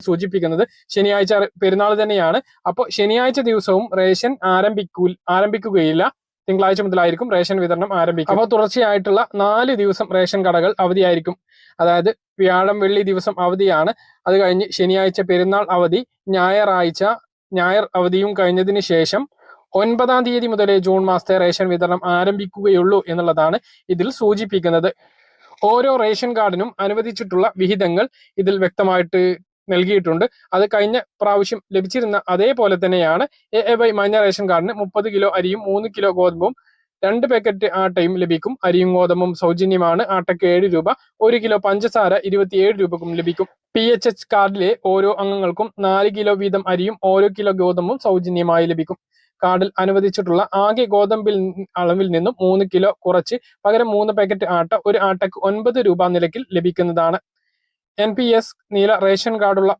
സൂചിപ്പിക്കുന്നത് ശനിയാഴ്ച പെരുന്നാൾ തന്നെയാണ്. അപ്പോൾ ശനിയാഴ്ച ദിവസവും റേഷൻ ആരംഭിക്കുകയില്ല. തിങ്കളാഴ്ച മുതലായിരിക്കും റേഷൻ വിതരണം ആരംഭിക്കും. അപ്പോൾ തുടർച്ചയായിട്ടുള്ള 4 ദിവസം റേഷൻ കടകൾ അവധിയായിരിക്കും. അതായത് വ്യാഴം വെള്ളി ദിവസം അവധിയാണ്. അത് കഴിഞ്ഞ് ശനിയാഴ്ച പെരുന്നാൾ അവധി, ഞായർ അവധിയും കഴിഞ്ഞതിന് ശേഷം 9-ാം തീയതി മുതലേ ജൂൺ മാസത്തെ റേഷൻ വിതരണം ആരംഭിക്കുകയുള്ളൂ എന്നുള്ളതാണ് ഇതിൽ സൂചിപ്പിക്കുന്നത്. ഓരോ റേഷൻ കാർഡിനും അനുവദിച്ചിട്ടുള്ള വിഹിതങ്ങൾ ഇതിൽ വ്യക്തമായിട്ട് നൽകിയിട്ടുണ്ട്. അത് കഴിഞ്ഞ പ്രാവശ്യം ലഭിച്ചിരുന്ന അതേപോലെ തന്നെയാണ്. AAY മഞ്ഞ റേഷൻ കാർഡിന് 30 കിലോ അരിയും 3 കിലോ ഗോതമ്പും 2 പാക്കറ്റ് ആട്ടയും ലഭിക്കും. അരിയും ഗോതമ്പും സൗജന്യമാണ്. ആട്ടയ്ക്ക് 7 രൂപ, 1 കിലോ പഞ്ചസാര 27 രൂപക്കും ലഭിക്കും. PHH കാർഡിലെ ഓരോ അംഗങ്ങൾക്കും 4 കിലോ വീതം അരിയും 1 കിലോ ഗോതമ്പും സൗജന്യമായി ലഭിക്കും. കാർഡിൽ അനുവദിച്ചിട്ടുള്ള ആകെ ഗോതമ്പിൽ അളവിൽ നിന്നും 3 കിലോ കുറച്ച് പകരം 3 പാക്കറ്റ് ആട്ട ഒരു ആട്ടയ്ക്ക് 9 രൂപ നിരക്കിൽ ലഭിക്കുന്നതാണ്. NPS നീല റേഷൻ കാർഡുള്ള